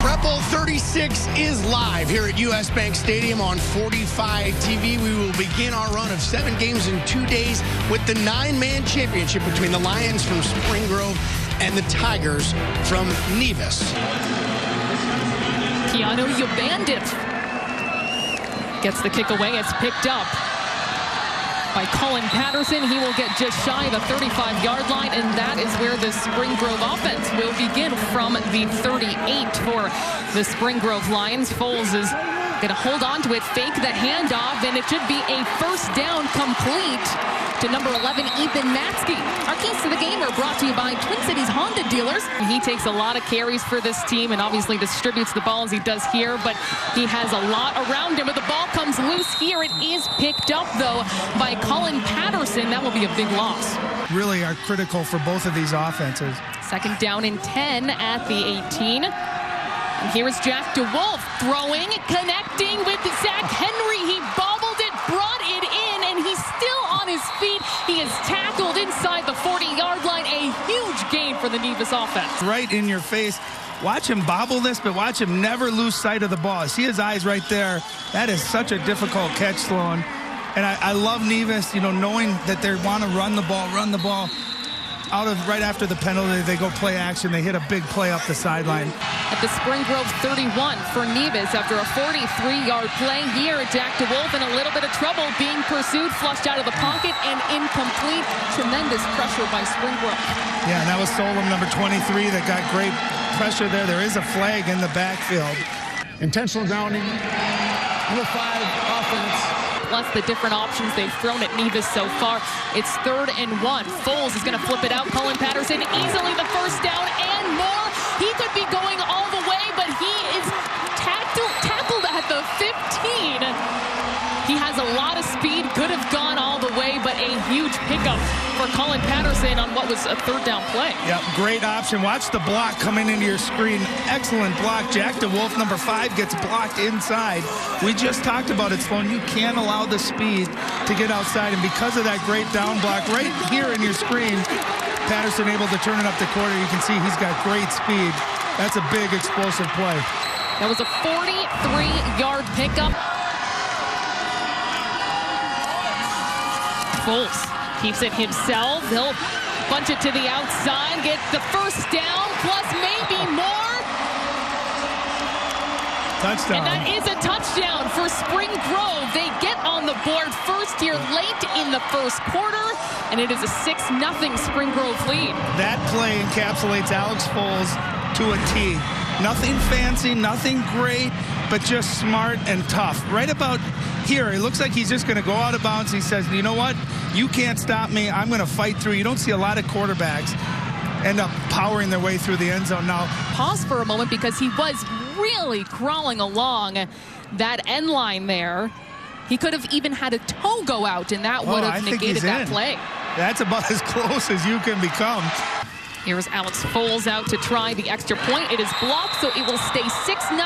Rebel 36 is live here at US Bank Stadium on 45 TV. We will begin our run of 7 games in 2 days with the 9-man championship between the Lions from Spring Grove and the Tigers from Nevis. Keanu Ubandip gets the kick away. It's picked up by Colin Patterson. He will get just shy of the 35-yard line, and that is where the Spring Grove offense will begin from the 38 for the Spring Grove Lions. Foles is going to hold on to it, fake the handoff, and it should be a first down complete to number 11, Ethan Matsky. Our keys to the game are brought to you by Twin Cities Honda dealers. He takes a lot of carries for this team and obviously distributes the ball as he does here, but he has a lot around him. But the ball comes loose here. It is picked up, though, by Colin Patterson. That will be a big loss. Really are critical for both of these offenses. Second down and 10 at the 18. And here is Jack DeWolf throwing, connecting with Zach Henry. He bobbled it, brought it in, and he's still on his feet. He is tackled inside the 40-yard line. A huge gain for the Nevis offense. Right in your face. Watch him bobble this, but watch him never lose sight of the ball. See his eyes right there. That is such a difficult catch, Sloan. And I love Nevis, you know, knowing that they want to run the ball. Out of right after the penalty, they go play action. They hit a big play up the sideline. At the Spring Grove 31 for Nevis after a 43-yard play here. Jack DeWolf in a little bit of trouble, being pursued, flushed out of the pocket, and incomplete. Tremendous pressure by Spring Grove. Yeah, and that was Solom, number 23, that got great pressure there. There is a flag in the backfield. Intentional grounding, number 5 offense. Plus the different options they've thrown at Nevis so far. It's 3rd and 1. Foles is going to flip it out. Colin Patterson easily the first down and more. He could be going all the way, but he is tackled at the 15. He has a lot of speed, could have gone all the way, but a huge pickup for Colin Patterson on what was a 3rd down play. Yep, great option. Watch the block coming into your screen. Excellent block. Jack DeWolf, number 5, gets blocked inside. We just talked about it, Sloan. You can't allow the speed to get outside, and because of that great down block right here in your screen, Patterson able to turn it up the corner. You can see he's got great speed. That's a big explosive play. That was a 43-yard pickup. Foles keeps it himself. He'll bunch it to the outside, get the first down, plus maybe more. Touchdown. And that is a touchdown for Spring Grove. They get on the board first here late in the first quarter, and it is a 6-0 Spring Grove lead. That play encapsulates Alex Foles to a T. Nothing fancy, nothing great, but just smart and tough. Right about here, it looks like he's just going to go out of bounds. He says, you know what? You can't stop me. I'm going to fight through. You don't see a lot of quarterbacks end up powering their way through the end zone now. Pause for a moment because he was really crawling along that end line there. He could have even had a toe go out, and that would have negated that play. That's about as close as you can become. Here's Alex Foles out to try the extra point. It is blocked, so it will stay 6-0,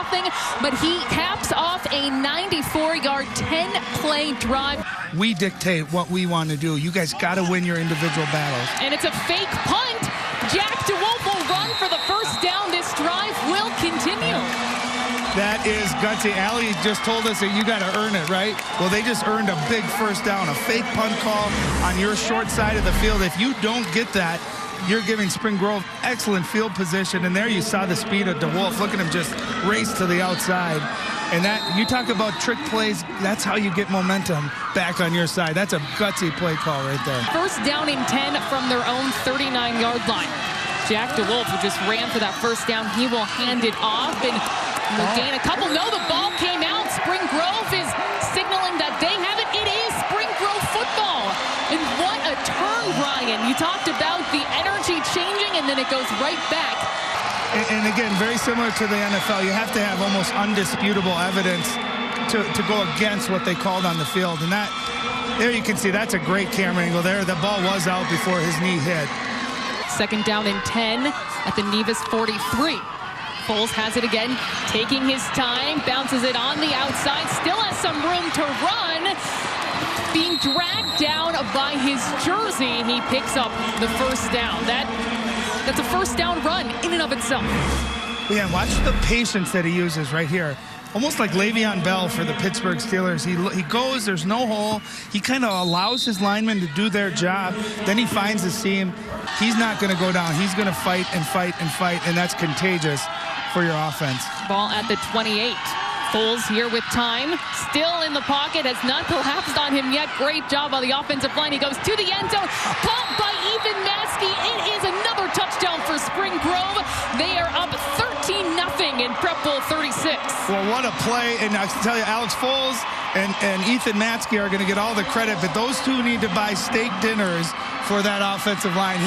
but he caps off a 94-yard, 10-play drive. We dictate what we want to do. You guys got to win your individual battles. And it's a fake punt. Jack DeWolf will run for the first down. This drive will continue. That is gutsy. Allie just told us that you got to earn it, right? Well, they just earned a big first down, a fake punt call on your short side of the field. If you don't get that, you're giving Spring Grove excellent field position. And there you saw the speed of DeWolf. Look at him just race to the outside. And that, you talk about trick plays, that's how you get momentum back on your side. That's a gutsy play call right there. First down and 10 from their own 39-yard line. Jack DeWolf, who just ran for that first down, he will hand it off and will gain a couple. No, the ball came out. Spring Grove is signaling that they have it. It is Spring Grove football. And what a turn, Ryan. You talked about the energy changing, and then it goes right back. And again, very similar to the NFL, you have to have almost undisputable evidence to go against what they called on the field. And that, there you can see, that's a great camera angle there. The ball was out before his knee hit. Second down and 10 at the Nevis 43. Foles has it again, taking his time, bounces it on the outside, still has some room to run. Being dragged down by his jersey, he picks up the first down. That's a first down run in and of itself. Yeah, watch the patience that he uses right here. Almost like Le'Veon Bell for the Pittsburgh Steelers. He goes, there's no hole. He kind of allows his linemen to do their job. Then he finds the seam. He's not going to go down. He's going to fight and fight and fight, and that's contagious for your offense. Ball at the 28. Foles here with time. Still in the pocket. Has not collapsed on him yet. Great job on the offensive line. He goes to the end zone. Caught by Ethan Maskey. It is another touchdown for Spring Grove. They are up 13-0 in Prep Bowl 36. Well, what a play. And I can tell you, Alex Foles and Ethan Maskey are going to get all the credit, but those two need to buy steak dinners for that offensive line.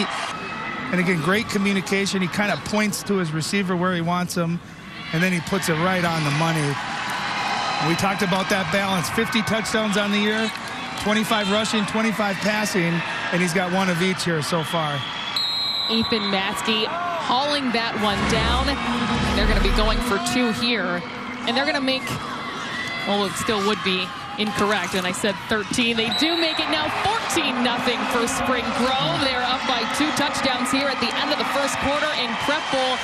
And again, great communication. He kind of points to his receiver where he wants him, and then he puts it right on the money. We talked about that balance. 50 touchdowns on the year, 25 rushing, 25 passing, and he's got one of each here so far. Ethan Maskey hauling that one down. They're going to be going for 2 here, and they're going to make, well, it still would be incorrect, and I said 13. They do make it now 14-0 for Spring Grove. They're up by 2 touchdowns here at the end of the first quarter in Prep Bowl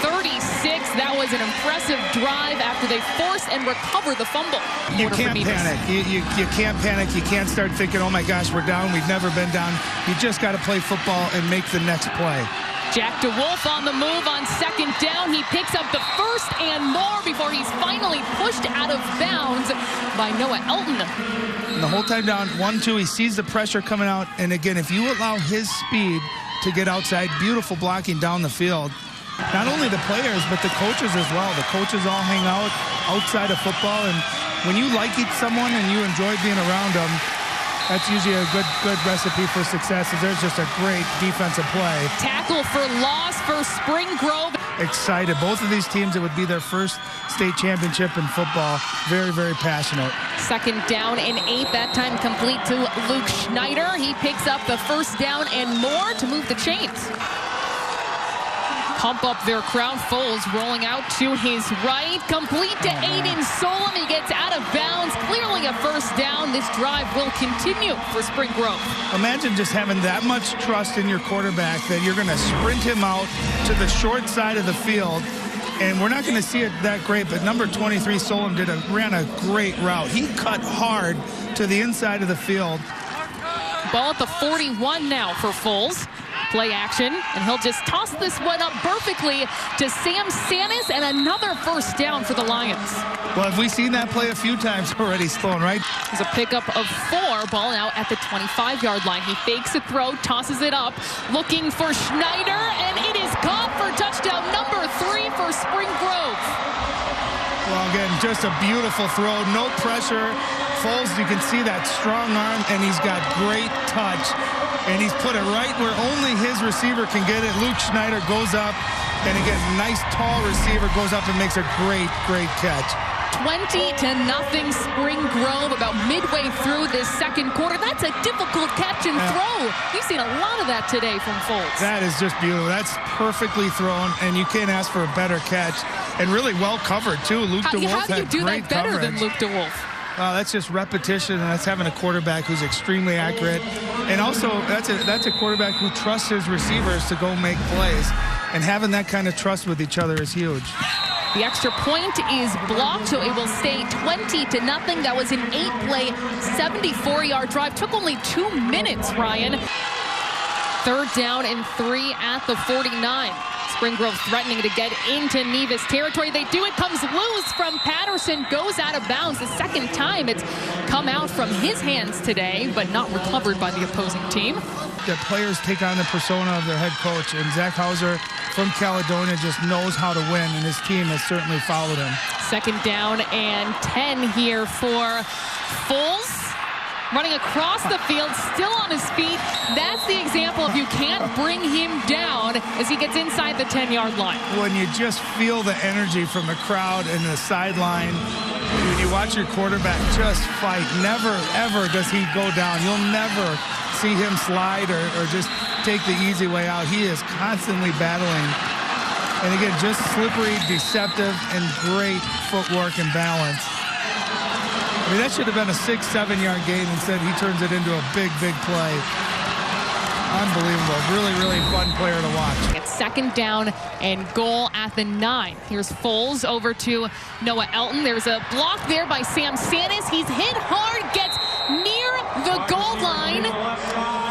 36. That was an impressive drive after they force and recover the fumble. You can't panic. You can't panic. You can't start thinking, oh my gosh, we're down. We've never been down. You just got to play football and make the next play. Jack DeWolf on the move on second down. He picks up the first and more before he's finally pushed out of bounds by Noah Elton. And the whole time down, 1-2, he sees the pressure coming out. And again, if you allow his speed to get outside, beautiful blocking down the field. Not only the players, but the coaches as well. The coaches all hang out outside of football. And when you like someone and you enjoy being around them, that's usually a good recipe for success. There's just a great defensive play. Tackle for loss for Spring Grove. Excited. Both of these teams, it would be their first state championship in football. Very, very passionate. Second down and 8. That time complete to Luke Schneider. He picks up the first down and more to move the chains. Pump up their crowd. Foles rolling out to his right. Complete to Aiden Solom. He gets out of bounds. Clearly a first down. This drive will continue for Spring Grove. Imagine just having that much trust in your quarterback that you're going to sprint him out to the short side of the field. And we're not going to see it that great, but number 23, Solom, ran a great route. He cut hard to the inside of the field. Ball at the 41 now for Foles. Play action, and he'll just toss this one up perfectly to Sam Sanis, and another first down for the Lions. Well, have we seen that play a few times already, Sloan, right? It's a pickup of 4. Ball now at the 25-yard line. He fakes a throw, tosses it up, looking for Schneider, and it is caught for touchdown number 3 for Spring Grove. Well, again, just a beautiful throw, no pressure. Foles, you can see that strong arm, and he's got great touch. And he's put it right where only his receiver can get it. Luke Schneider goes up, and again, nice tall receiver goes up and makes a great, great catch. 20-0 Spring Grove about midway through this second quarter. That's a difficult catch and throw. We've seen a lot of that today from Foles. That is just beautiful. That's perfectly thrown, and you can't ask for a better catch. And really well covered, too. Luke DeWolf had great coverage. How do you do that better than Luke DeWolf? That's just repetition, and that's having a quarterback who's extremely accurate. And also, that's a quarterback who trusts his receivers to go make plays. And having that kind of trust with each other is huge. The extra point is blocked, so it will stay 20-0. That was an 8-play, 74-yard drive. Took only 2 minutes, Ryan. Third down and 3 at the 49. Spring Grove threatening to get into Nevis territory. They do. It comes loose from Patterson, goes out of bounds. The second time it's come out from his hands today, but not recovered by the opposing team. The players take on the persona of their head coach, and Zach Hauser from Caledonia just knows how to win, and his team has certainly followed him. Second down and 10 here for Foles. Running across the field, still on his feet. That's the example of you can't bring him down as he gets inside the 10-yard line. When you just feel the energy from the crowd and the sideline, when you watch your quarterback just fight, never, ever does he go down. You'll never see him slide or just take the easy way out. He is constantly battling. And again, just slippery, deceptive, and great footwork and balance. I mean, that should have been a 6-7 yard gain. Instead, he turns it into a big, big play. Unbelievable. Really, really fun player to watch. It's second down and goal at the 9. Here's Foles over to Noah Elton. There's a block there by Sam Sanis. He's hit hard, gets near the goal line,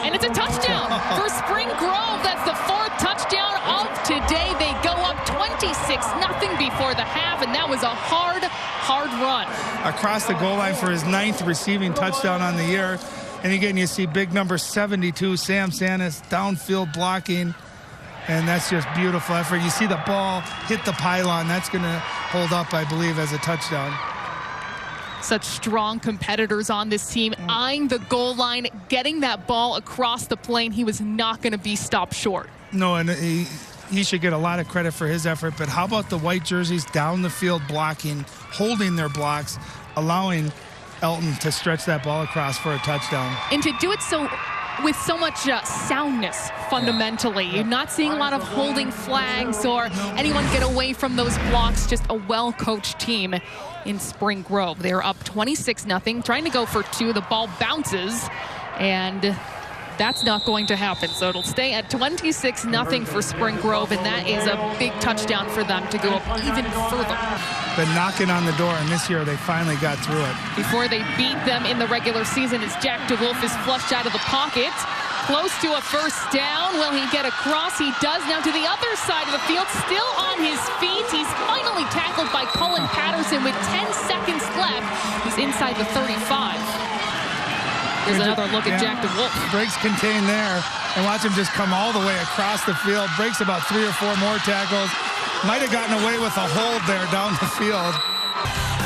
and it's a touchdown for Spring Grove. That's the 4th touchdown of today. They go up 26-0 before the half, and that was a hard run. Across the goal line for his 9th receiving touchdown on the year. And again, you see big number 72, Sam Sanis, downfield blocking. And that's just beautiful effort. You see the ball hit the pylon. That's going to hold up, I believe, as a touchdown. Such strong competitors on this team, eyeing the goal line, getting that ball across the plane. He was not going to be stopped short. No, and he should get a lot of credit for his effort. But how about the white jerseys down the field blocking, holding their blocks, allowing Elton to stretch that ball across for a touchdown. And to do it with so much soundness, fundamentally. You're not seeing a lot of holding flags or anyone get away from those blocks. Just a well-coached team in Spring Grove. They're up 26-0, trying to go for 2. The ball bounces, and that's not going to happen. So it'll stay at 26-0 for Spring Grove, and that is a big touchdown for them to go up even further. Been knocking on the door, and this year they finally got through it. Before they beat them in the regular season, as Jack DeWolf is flushed out of the pocket. Close to a first down. Will he get across? He does. Now to the other side of the field, still on his feet. He's finally tackled by Cullen Patterson with 10 seconds left. He's inside the 35. Here's another look at Jack DeWolf. Breaks contained there, and watch him just come all the way across the field. Breaks about 3 or 4 more tackles. Might have gotten away with a hold there down the field.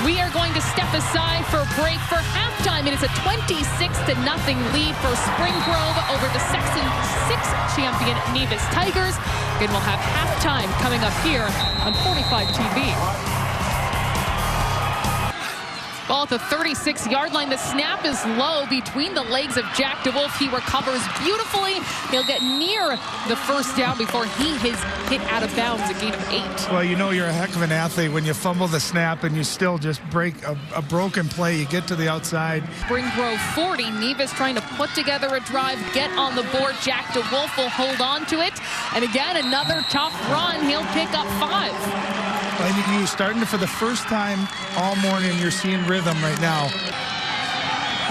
We are going to step aside for a break for halftime. It is a 26-0 lead for Spring Grove over the Section 6 champion Nevis Tigers. And we'll have halftime coming up here on 45 TV. Ball at the 36-yard line. The snap is low between the legs of Jack DeWolf. He recovers beautifully. He'll get near the first down before he is hit out of bounds, a gain of 8. Well, you know you're a heck of an athlete when you fumble the snap and you still just break a broken play. You get to the outside. Spring Grove 40. Nevis trying to put together a drive, get on the board. Jack DeWolf will hold on to it. And again, another tough run. He'll pick up 5. And you're starting to, for the first time all morning, you're seeing rhythm right now.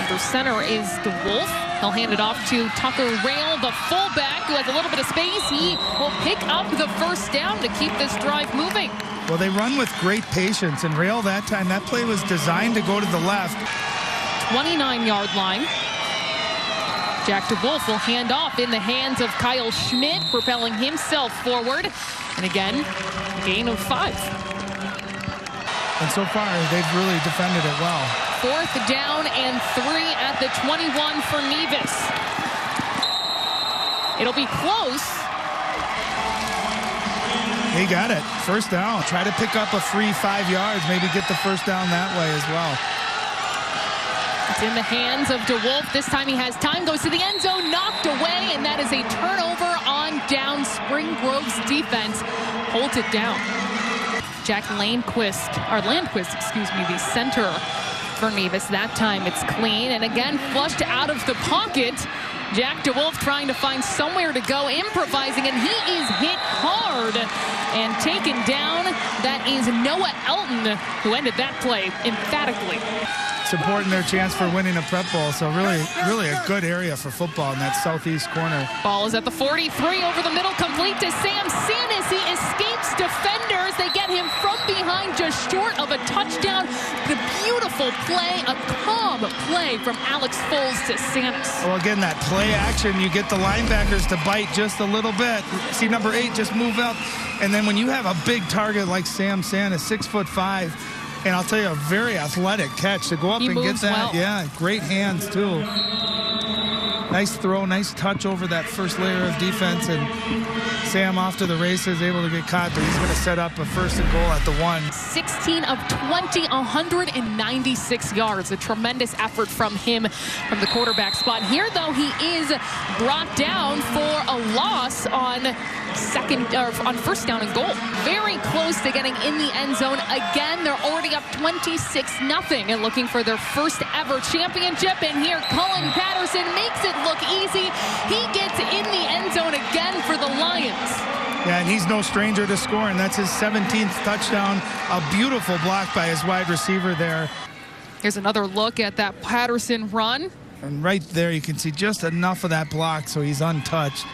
Under center is DeWolf. He'll hand it off to Tucker Rail, the fullback, who has a little bit of space. He will pick up the first down to keep this drive moving. Well, they run with great patience, and Rail that time, that play was designed to go to the left. 29-yard line. Jack DeWolf will hand off in the hands of Kyle Schmidt, propelling himself forward. And again, gain of 5. And so far, they've really defended it well. 4th down and 3 at the 21 for Nevis. It'll be close. He got it. First down. Try to pick up a free 5 yards. Maybe get the first down that way as well. It's in the hands of DeWolf. This time he has time, goes to the end zone, knocked away, and that is a turnover on down. Spring Grove's defense holds it down. Jack Landquist, the center for Nevis. That time it's clean, and again flushed out of the pocket. Jack DeWolf trying to find somewhere to go, improvising, and he is hit hard and taken down. That is Noah Elton, who ended that play emphatically. Supporting their chance for winning a prep bowl. So really a good area for football in that southeast corner. Ball is at the 43, over the middle, complete to Sam Sanis. He escapes defenders. They get him from behind, just short of a touchdown. The beautiful play, a calm play from Alex Foles to Sanis. Well, again, that play action, you get the linebackers to bite just a little bit. See number 8 just move up. And then when you have a big target like Sam Sanis, 6'5", and I'll tell you, a very athletic catch to go up and get that. Well. Yeah, great hands, too. Nice throw, nice touch over that first layer of defense. And Sam off to the races, able to get caught, but he's going to set up a 1st and goal at the 1. 16 of 20, 196 yards. A tremendous effort from him from the quarterback spot. Here, though, he is brought down for a loss on on first down and goal. Very close to getting in the end zone. Again, they're already up 26-0 and looking for their first ever championship. And here, Cullen Patterson makes it look easy. He gets in the end zone again for the Lions. Yeah, and he's no stranger to scoring. That's his 17th touchdown. A beautiful block by his wide receiver there. Here's another look at that Patterson run. And right there, you can see just enough of that block so he's untouched.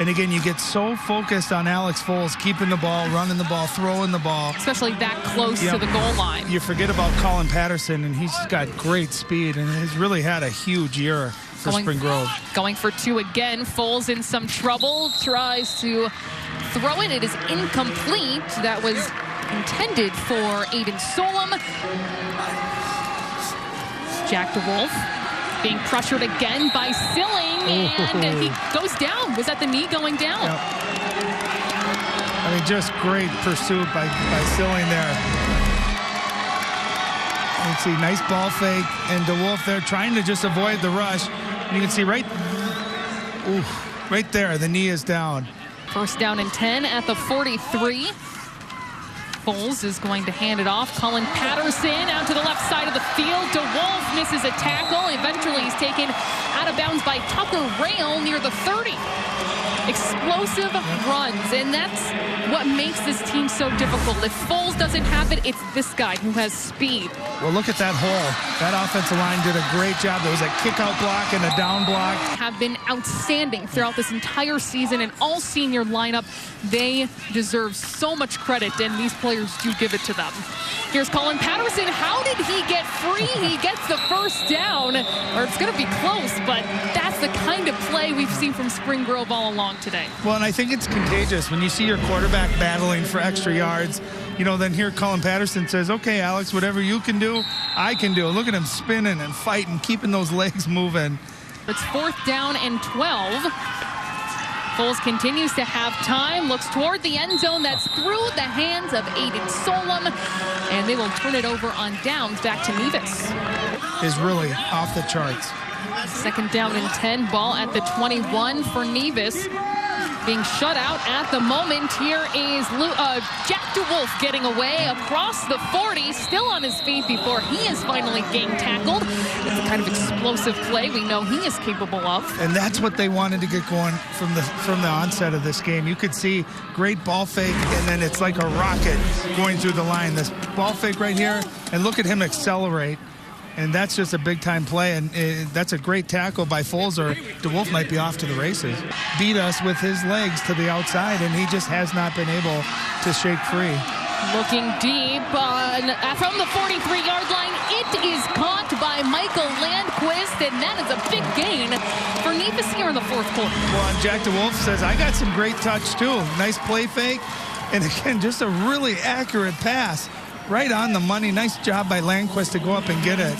And again, you get so focused on Alex Foles keeping the ball, running the ball, throwing the ball. Especially that close to the goal line. You forget about Cullen Patterson, and he's got great speed and has really had a huge year for Spring Grove. Going for two again. Foles in some trouble. Tries to throw it. It is incomplete. That was intended for Aiden Solom. Jack DeWolf being pressured again by Silling, and he goes down. Was that the knee going down? Yep. I mean, just great pursuit by Silling there. You can see nice ball fake, and DeWolf there trying to just avoid the rush. And you can see right there, the knee is down. First down and 10 at the 43. Foles is going to hand it off. Cullen Patterson out to the left side of the field. DeWolf misses a tackle. Eventually he's taken out of bounds by Tucker Rail near the 30. Explosive runs, and that's what makes this team so difficult. If Foles doesn't have it, it's this guy who has speed. Well, look at that hole. That offensive line did a great job. There was a kick-out block and a down block. Have been outstanding throughout this entire season, and all senior lineup. They deserve so much credit, and these players do give it to them. Here's Cullen Patterson. How did he get free? He gets the first down, or it's going to be close, but that's the kind of play we've seen from Spring Grove all along today. Well, and I think it's contagious when you see your quarterback battling for extra yards. You know, then here Cullen Patterson says, okay, Alex, whatever you can do, I can do. Look at him spinning and fighting, keeping those legs moving. It's fourth down and 12. Foles continues to have time, looks toward the end zone. That's through the hands of Aiden Solom, and they will turn it over on downs back to Nevis. Is really off the charts. Second down and 10, ball at the 21 for Nevis. Being shut out at the moment. Here is Jack DeWolf getting away across the 40, still on his feet before he is finally game tackled. It's the kind of explosive play we know he is capable of. And that's what they wanted to get going from the onset of this game. You could see great ball fake, and then it's like a rocket going through the line. This ball fake right here, and look at him accelerate. And that's just a big-time play, and that's a great tackle by Foles, or DeWolf might be off to the races. Beat us with his legs to the outside, and he just has not been able to shake free. Looking deep from the 43-yard line. It is caught by Michael Landquist, and that is a big gain for Nevis here in the fourth quarter. Well, and Jack DeWolf says, I got some great touch, too. Nice play fake, and again, just a really accurate pass. Right on the money. Nice job by Landquist to go up and get it.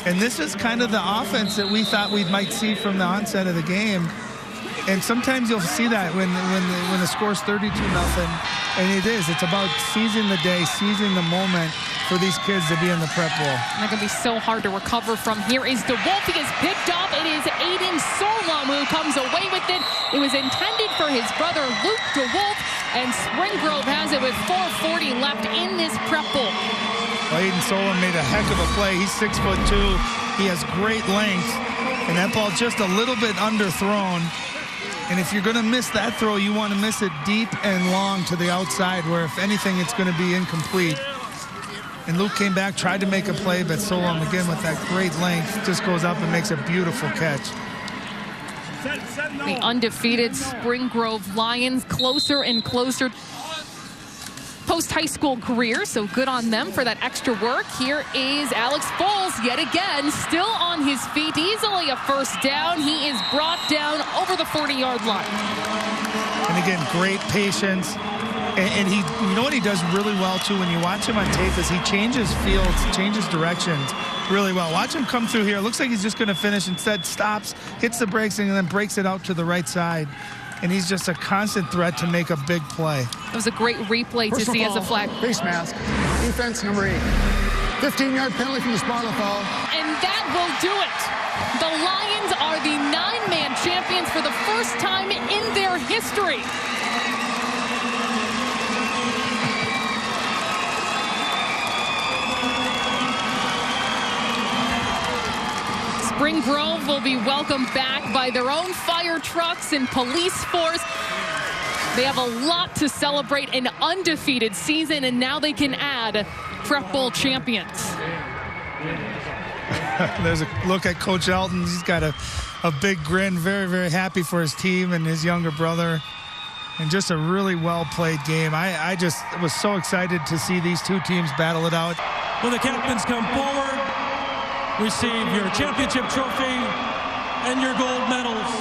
And this is kind of the offense that we thought we might see from the onset of the game. And sometimes you'll see that when the score's 32-0. And it is. It's about seizing the day, seizing the moment for these kids to be in the prep bowl. They're going to be so hard to recover from. Here is DeWolf. He is picked up. It is Aiden Solom who comes away with it. It was intended for his brother Luke DeWolf, and Spring Grove has it with 4:40 left in this prep bowl. Well, Aiden Solom made a heck of a play. He's 6'2". He has great length, and that ball just a little bit underthrown. And if you're going to miss that throw, you want to miss it deep and long to the outside, where if anything, it's going to be incomplete. And Luke came back, tried to make a play, but Solom, again, with that great length, just goes up and makes a beautiful catch. The undefeated Spring Grove Lions closer and closer post-high school career, so good on them for that extra work. Here is Alex Foles yet again, still on his feet, easily a first down. He is brought down over the 40-yard line. And again, great patience. And he, you know what he does really well too when you watch him on tape is he changes fields, changes directions really well. Watch him come through here. It looks like he's just going to finish. Instead, stops, hits the brakes, and then breaks it out to the right side. And he's just a constant threat to make a big play. It was a great replay to see as a flag. Face mask. Defense number 8. 15-yard penalty from the spot of the foul. And that will do it. The Lions are the 9-man champions for the first time in their history. Spring Grove will be welcomed back by their own fire trucks and police force. They have a lot to celebrate, an undefeated season, and now they can add Prep Bowl champions. There's a look at Coach Elton. He's got a big grin, very, very happy for his team and his younger brother. And just a really well-played game. I just was so excited to see these two teams battle it out. Will the captains come forward, receive your championship trophy and your gold medals.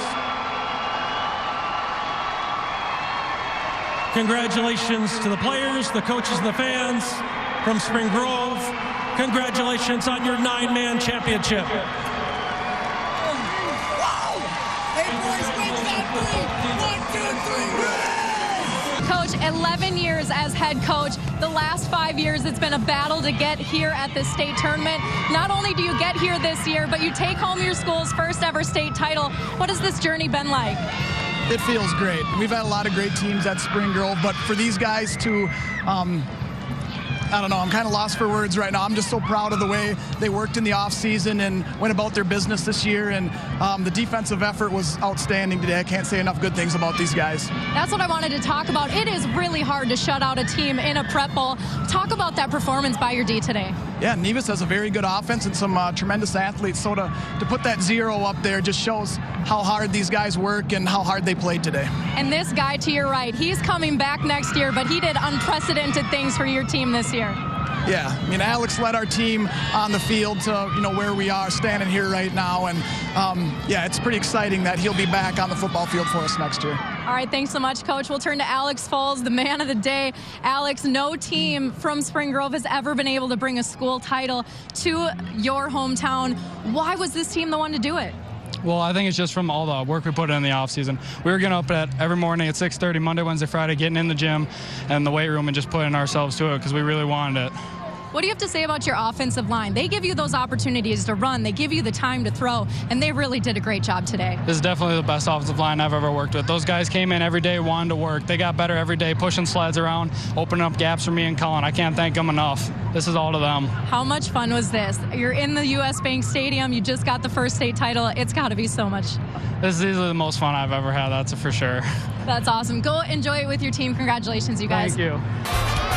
Congratulations to the players, the coaches, and the fans from Spring Grove. Congratulations on your 9-man championship. Coach, 11 years as head coach. The last 5 years, it's been a battle to get here at the state tournament. Not only do you get here this year, but you take home your school's first ever state title. What has this journey been like? It feels great. We've had a lot of great teams at Spring Grove, but for these guys to, I don't know, I'm kind of lost for words right now. I'm just so proud of the way they worked in the offseason and went about their business this year, and the defensive effort was outstanding today. I can't say enough good things about these guys. That's what I wanted to talk about. It is really hard to shut out a team in a prep bowl. Talk about that performance by your D today. Yeah, Nevis has a very good offense and some tremendous athletes, so to put that 0 up there just shows how hard these guys work and how hard they played today. And this guy to your right, he's coming back next year, but he did unprecedented things for your team this year. Yeah, I mean, Alex led our team on the field to, where we are standing here right now. And, yeah, it's pretty exciting that he'll be back on the football field for us next year. All right, thanks so much, Coach. We'll turn to Alex Foles, the man of the day. Alex, no team from Spring Grove has ever been able to bring a school title to your hometown. Why was this team the one to do it? Well, I think it's just from all the work we put in the offseason. We were getting up every morning at 6:30, Monday, Wednesday, Friday, getting in the gym and the weight room and just putting ourselves to it because we really wanted it. What do you have to say about your offensive line? They give you those opportunities to run. They give you the time to throw, and they really did a great job today. This is definitely the best offensive line I've ever worked with. Those guys came in every day, wanted to work. They got better every day, pushing sleds around, opening up gaps for me and Cullen. I can't thank them enough. This is all to them. How much fun was this? You're in the U.S. Bank Stadium. You just got the first state title. It's got to be so much. This is easily the most fun I've ever had, that's for sure. That's awesome. Go enjoy it with your team. Congratulations, you guys. Thank you.